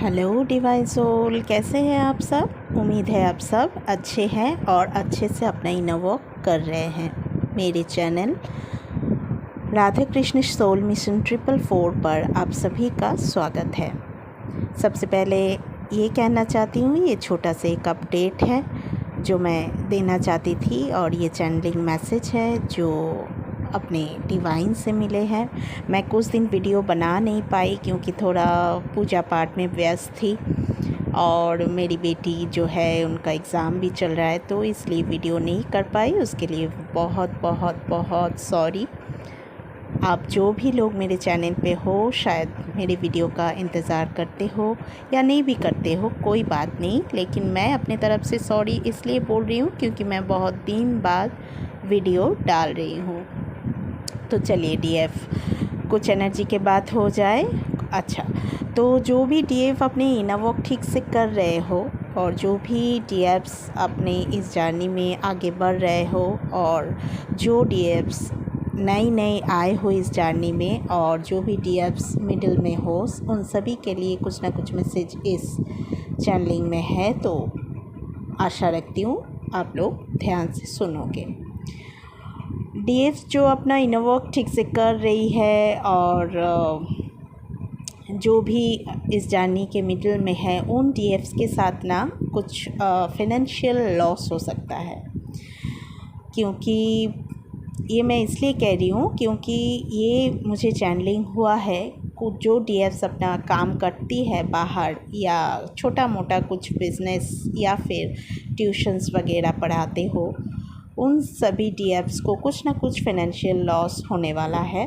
Hello divine soul, कैसे हैं आप सब। उम्मीद है आप सब अच्छे हैं और अच्छे से अपना इनर वर्क कर रहे हैं। मेरे channel Radha Krishna soul mission 444 पर आप सभी का स्वागत है। सबसे पहले ये कहना चाहती हूँ, ये छोटा सा एक अपडेट है जो मैं देना चाहती थी और ये चैनलिंग मैसेज है जो अपने डिवाइन से मिले हैं। मैं कुछ दिन वीडियो बना नहीं पाई क्योंकि थोड़ा पूजा पाठ में व्यस्त थी और मेरी बेटी जो है उनका एग्ज़ाम भी चल रहा है, तो इसलिए वीडियो नहीं कर पाई। उसके लिए बहुत बहुत बहुत सॉरी। आप जो भी लोग मेरे चैनल पे हो, शायद मेरे वीडियो का इंतज़ार करते हो या नहीं भी करते हो, कोई बात नहीं, लेकिन मैं अपने तरफ से सॉरी इसलिए बोल रही हूँ क्योंकि मैं बहुत दिन बाद वीडियो डाल रही हूँ। तो चलिए डीएफ, कुछ एनर्जी के बात हो जाए। अच्छा, तो जो भी डीएफ अपने इनर वर्क ठीक से कर रहे हो और जो भी डीएफ्स अपने इस जर्नी में आगे बढ़ रहे हो और जो डीएफ्स नए आए हो इस जर्नी में और जो भी डीएफ्स मिडिल में हो, उन सभी के लिए कुछ ना कुछ मैसेज इस चैनलिंग में है। तो आशा रखती हूँ आप लोग ध्यान से सुनोगे। डीएफ जो अपना इनर वर्क ठीक से कर रही है और जो भी इस जर्नी के मिडिल में है, उन डीएफ्स के साथ ना कुछ फाइनेंशियल लॉस हो सकता है। क्योंकि ये मैं इसलिए कह रही हूँ क्योंकि ये मुझे चैनलिंग हुआ है। कुछ जो डीएफ्स अपना काम करती है बाहर या छोटा मोटा कुछ बिज़नेस या फिर ट्यूशन्स वगैरह पढ़ाते हो, उन सभी डीएफ्स को कुछ ना कुछ फाइनेंशियल लॉस होने वाला है।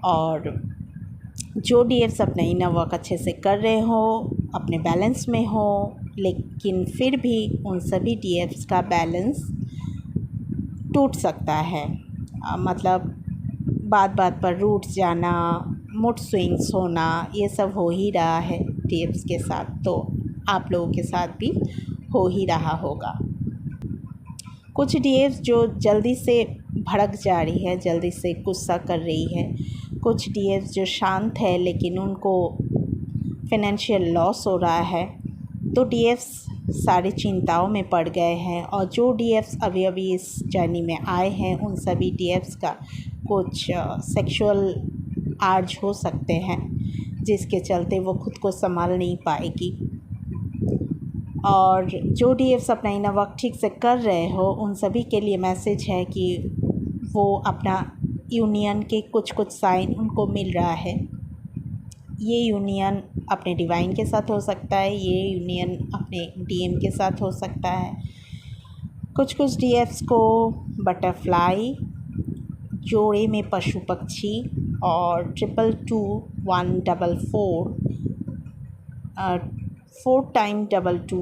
और जो डीएफ्स अपना इनर वर्क अच्छे से कर रहे हो, अपने बैलेंस में हो, लेकिन फिर भी उन सभी डीएफ्स का बैलेंस टूट सकता है। मतलब बात बात पर रूठ जाना, मूड स्विंग्स होना, ये सब हो ही रहा है डीएफ्स के साथ, तो आप लोगों के साथ भी हो ही रहा होगा। कुछ डीएफ्स जो जल्दी से भड़क जा रही है, जल्दी से गुस्सा कर रही है। कुछ डीएफ्स जो शांत है लेकिन उनको फाइनेंशियल लॉस हो रहा है। तो डीएफ्स सारी चिंताओं में पड़ गए हैं और जो डीएफ्स अभी इस जर्नी में आए हैं, उन सभी डीएफ्स का कुछ सेक्सुअल आर्ज हो सकते हैं जिसके चलते वो खुद को संभाल नहीं पाएगी। और जो डीएफ्स अपना इनर वर्क ठीक से कर रहे हो, उन सभी के लिए मैसेज है कि वो अपना यूनियन के कुछ साइन उनको मिल रहा है। ये यूनियन अपने डिवाइन के साथ हो सकता है, ये यूनियन अपने डीएम के साथ हो सकता है। कुछ डीएफ्स को बटरफ्लाई, जोड़े में पशु पक्षी और 222 144 4 टाइम 22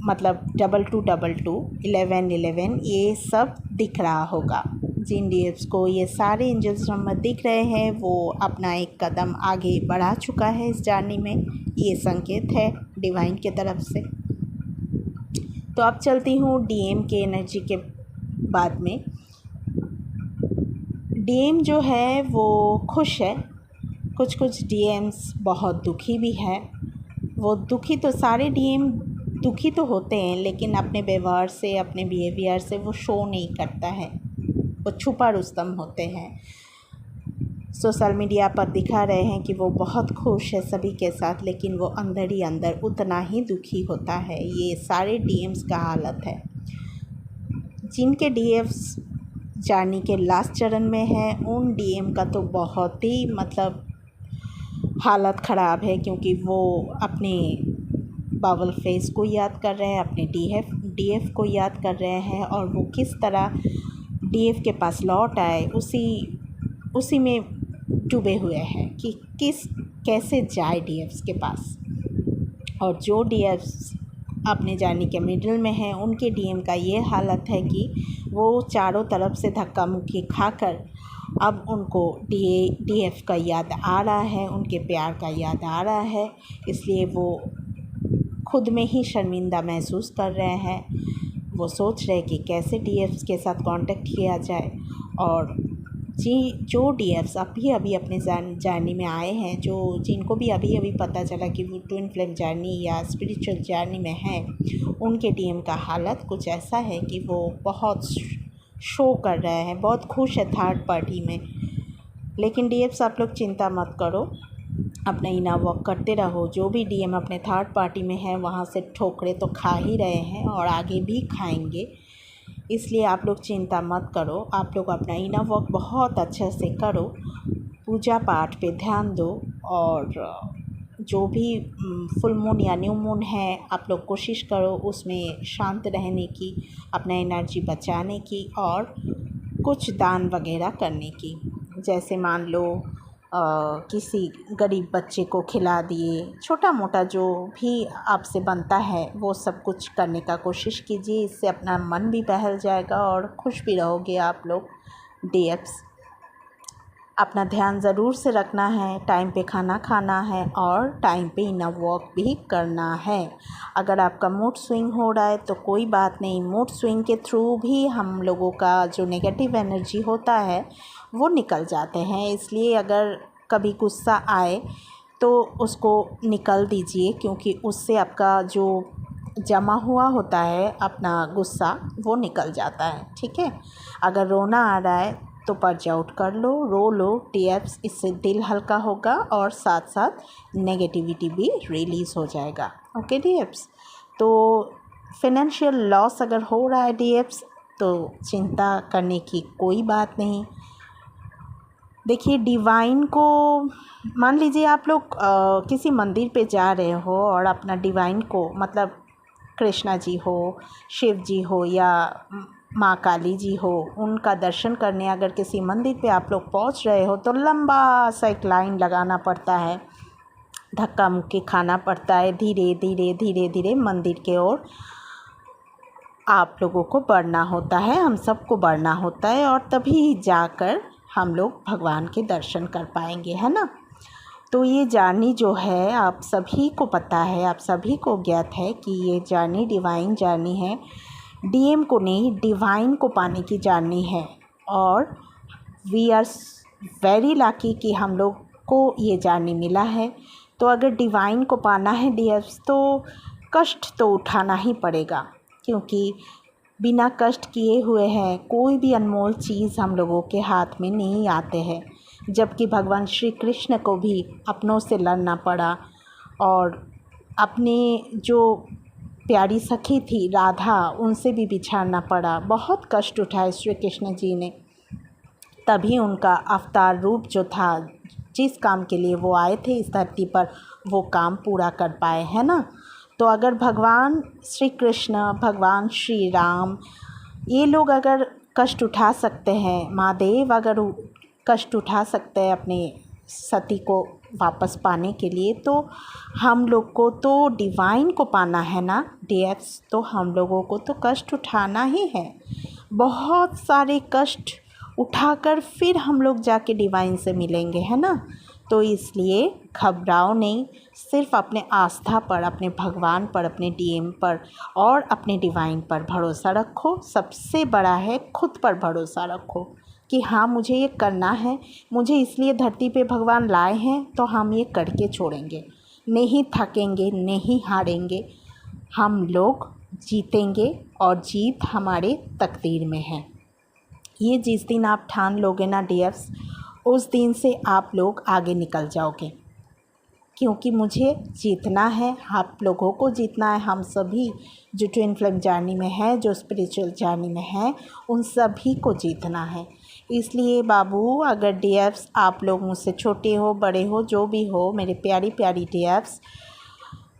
मतलब 2222 1111, ये सब दिख रहा होगा। जिन डीएफ्स को ये सारे एंजल्स नंबर दिख रहे हैं, वो अपना एक कदम आगे बढ़ा चुका है इस जर्नी में। ये संकेत है डिवाइन के तरफ से। तो अब चलती हूँ डीएम के एनर्जी के बाद में। डीएम जो है वो खुश है। कुछ डीएम्स बहुत दुखी भी है। वो दुखी तो सारे डीएम दुखी तो होते हैं, लेकिन अपने व्यवहार से, अपने बिहेवियर से वो शो नहीं करता है, वो छुपा रुस्तम होते हैं। सोशल मीडिया पर दिखा रहे हैं कि वो बहुत खुश है सभी के साथ, लेकिन वो अंदर ही अंदर उतना ही दुखी होता है। ये सारे डीएम्स का हालत है। जिनके डीएम्स जर्नी के लास्ट चरण में है, उन डीएम का तो बहुत ही मतलब हालत ख़राब है, क्योंकि वो अपने बावल फेस को याद कर रहे हैं, अपने डीएफ को याद कर रहे हैं और वो किस तरह डीएफ के पास लौट आए उसी में डूबे हुए हैं कि कैसे जाए डीएफ्स के पास। और जो डीएफ्स अपने जाने के मिडिल में हैं, उनके डीएम का ये हालत है कि वो चारों तरफ से धक्का मुक्की खाकर अब उनको डीएफ का याद आ रहा है, उनके प्यार का याद आ रहा है, इसलिए वो खुद में ही शर्मिंदा महसूस कर रहे हैं। वो सोच रहे कि कैसे डीएफ्स के साथ कांटेक्ट किया जाए और जो डीएफ्स अभी अभी अपने जर्नी में आए हैं, जिनको भी अभी अभी पता चला कि वो ट्विन फ्लेम जर्नी या स्पिरिचुअल जर्नी में है, उनके डीएम का हालत कुछ ऐसा है कि वो बहुत शो कर रहे हैं, बहुत खुश है थर्ड पार्टी में। लेकिन डीएफ्स आप लोग चिंता मत करो, अपना इनर वर्क करते रहो। जो भी डीएम अपने थर्ड पार्टी में है वहाँ से ठोकरे तो खा ही रहे हैं और आगे भी खाएंगे, इसलिए आप लोग चिंता मत करो। आप लोग अपना इनर वर्क बहुत अच्छे से करो, पूजा पाठ पे ध्यान दो, और जो भी फुल मून या न्यू मून है आप लोग कोशिश करो उसमें शांत रहने की, अपना एनर्जी बचाने की और कुछ दान वगैरह करने की। जैसे मान लो किसी गरीब बच्चे को खिला दिए, छोटा मोटा जो भी आपसे बनता है वो सब कुछ करने का कोशिश कीजिए। इससे अपना मन भी बहल जाएगा और खुश भी रहोगे आप लोग। डीएफ्स अपना ध्यान ज़रूर से रखना है, टाइम पे खाना खाना है और टाइम पे इनर वर्क भी करना है। अगर आपका मूड स्विंग हो रहा है तो कोई बात नहीं, मूड स्विंग के थ्रू भी हम लोगों का जो नेगेटिव एनर्जी होता है वो निकल जाते हैं। इसलिए अगर कभी गुस्सा आए तो उसको निकल दीजिए, क्योंकि उससे आपका जो जमा हुआ होता है अपना गुस्सा वो निकल जाता है, ठीक है। अगर रोना आ रहा है तो पर्च आउट कर लो, रो लो। डीएफ्स इससे दिल हल्का होगा और साथ साथ नेगेटिविटी भी रिलीज़ हो जाएगा। ओके डीएफ्स, तो फाइनेंशियल लॉस अगर हो रहा है डीएफ्स तो चिंता करने की कोई बात नहीं। देखिए, डिवाइन को मान लीजिए आप लोग किसी मंदिर पे जा रहे हो और अपना डिवाइन को, मतलब कृष्णा जी हो, शिव जी हो या माँ काली जी हो, उनका दर्शन करने अगर किसी मंदिर पे आप लोग पहुंच रहे हो तो लंबा सा एक लाइन लगाना पड़ता है, धक्का मुक्की खाना पड़ता है, धीरे धीरे धीरे धीरे मंदिर के ओर आप लोगों को बढ़ना होता है, हम सबको बढ़ना होता है, और तभी जाकर हम लोग भगवान के दर्शन कर पाएंगे, है ना। तो ये जर्नी जो है आप सभी को पता है, आप सभी को ज्ञात है कि ये जर्नी डिवाइन जर्नी है। डीएम को नहीं, डिवाइन को पाने की जर्नी है। और वी आर वेरी लकी कि हम लोग को ये जर्नी मिला है। तो अगर डिवाइन को पाना है डीएफ्स तो कष्ट तो उठाना ही पड़ेगा, क्योंकि बिना कष्ट किए हुए हैं कोई भी अनमोल चीज़ हम लोगों के हाथ में नहीं आते हैं। जबकि भगवान श्री कृष्ण को भी अपनों से लड़ना पड़ा और अपने जो प्यारी सखी थी राधा, उनसे भी बिछड़ना पड़ा, बहुत कष्ट उठाए श्री कृष्ण जी ने। तभी उनका अवतार रूप जो था, जिस काम के लिए वो आए थे इस धरती पर, वो काम पूरा कर पाए, है ना। तो अगर भगवान श्री कृष्ण, भगवान श्री राम, ये लोग अगर कष्ट उठा सकते हैं, महादेव अगर कष्ट उठा सकते हैं अपने सती को वापस पाने के लिए, तो हम लोग को तो डिवाइन को पाना है ना डीएफ्स। तो हम लोगों को तो कष्ट उठाना ही है, बहुत सारे कष्ट उठाकर फिर हम लोग जाके डिवाइन से मिलेंगे, है ना। तो इसलिए घबराओ नहीं, सिर्फ अपने आस्था पर, अपने भगवान पर, अपने डीएम पर और अपने डिवाइन पर भरोसा रखो। सबसे बड़ा है खुद पर भरोसा रखो कि हाँ, मुझे ये करना है, मुझे इसलिए धरती पे भगवान लाए हैं, तो हम ये करके छोड़ेंगे, नहीं थकेंगे, नहीं हारेंगे, हम लोग जीतेंगे और जीत हमारे तकदीर में है। ये जिस दिन आप ठान लोगे ना डीएफ्स, उस दिन से आप लोग आगे निकल जाओगे, क्योंकि मुझे जीतना है, आप लोगों को जीतना है। हम सभी जो ट्विन फ्लेम जर्नी में है, जो स्पिरिचुअल जर्नी में है, उन सभी को जीतना है। इसलिए बाबू, अगर डीएफ्स आप लोग मुझसे छोटे हो, बड़े हो, जो भी हो, मेरे प्यारी प्यारी डीएफ्स,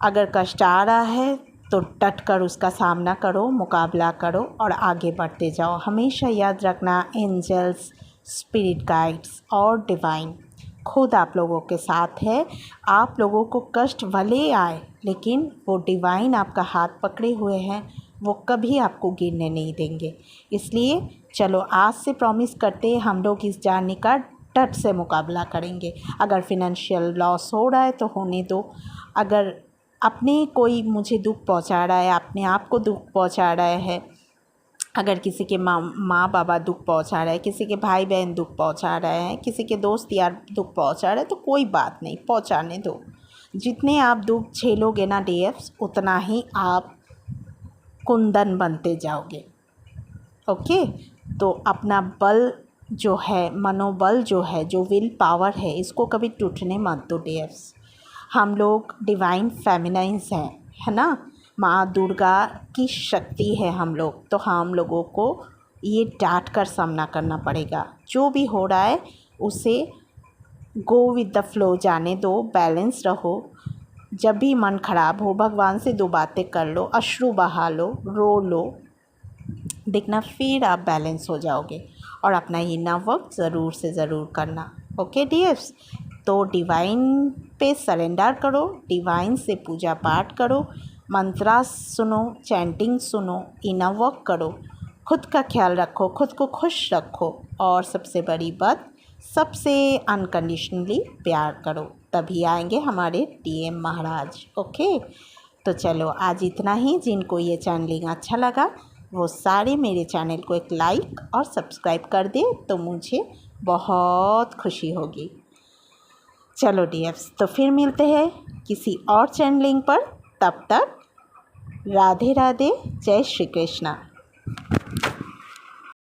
अगर कष्ट आ रहा है तो डट कर उसका सामना करो, मुकाबला करो और आगे बढ़ते जाओ। हमेशा याद रखना, एंजल्स, स्पिरिट गाइड्स और डिवाइन खुद आप लोगों के साथ है। आप लोगों को कष्ट भले आए, लेकिन वो डिवाइन आपका हाथ पकड़े हुए हैं, वो कभी आपको गिरने नहीं देंगे। इसलिए चलो आज से प्रॉमिस करते हैं, हम लोग इस जर्नी का डट से मुकाबला करेंगे। अगर फिनेंशियल लॉस हो रहा है तो होने दो, अगर अपने कोई मुझे दुख पहुंचा रहा है, अपने आप को दुख पहुंचा रहा है, अगर किसी के माँ बाबा दुख पहुंचा रहे हैं, किसी के भाई बहन दुख पहुंचा रहे हैं, किसी के दोस्त यार दुख पहुंचा रहे हैं, तो कोई बात नहीं, पहुंचाने दो। जितने आप दुख झेलोगे ना डीएफ्स, उतना ही आप कुंदन बनते जाओगे। ओके, तो अपना बल जो है, मनोबल जो है, जो विल पावर है, इसको कभी टूटने मत दो डीएफ्स। हम लोग डिवाइन फेमिनाइंस हैं, है ना, माँ दुर्गा की शक्ति है हम लोग, तो हम लोगों को ये डांट कर सामना करना पड़ेगा। जो भी हो रहा है उसे गो विद द फ्लो जाने दो, बैलेंस रहो। जब भी मन ख़राब हो, भगवान से 2 बातें कर लो, अश्रु बहा लो, रो लो, देखना फिर आप बैलेंस हो जाओगे। और अपना इनर वर्क ज़रूर से ज़रूर करना। ओके डियर्स, तो डिवाइन पे सरेंडर करो, डिवाइन से पूजा पाठ करो, मंत्रा सुनो, चैंटिंग सुनो, इनर वर्क करो, खुद का ख्याल रखो, खुद को खुश रखो, और सबसे बड़ी बात, सबसे अनकंडीशनली प्यार करो, तभी आएंगे हमारे डीएम महाराज। ओके, तो चलो आज इतना ही। जिनको ये चैनलिंग अच्छा लगा वो सारे मेरे चैनल को एक लाइक और सब्सक्राइब कर दे, तो मुझे बहुत खुशी होगी। चलो डियर्स, तो फिर मिलते हैं किसी और चैनलिंग पर। तब तक राधे राधे, जय श्री कृष्णा।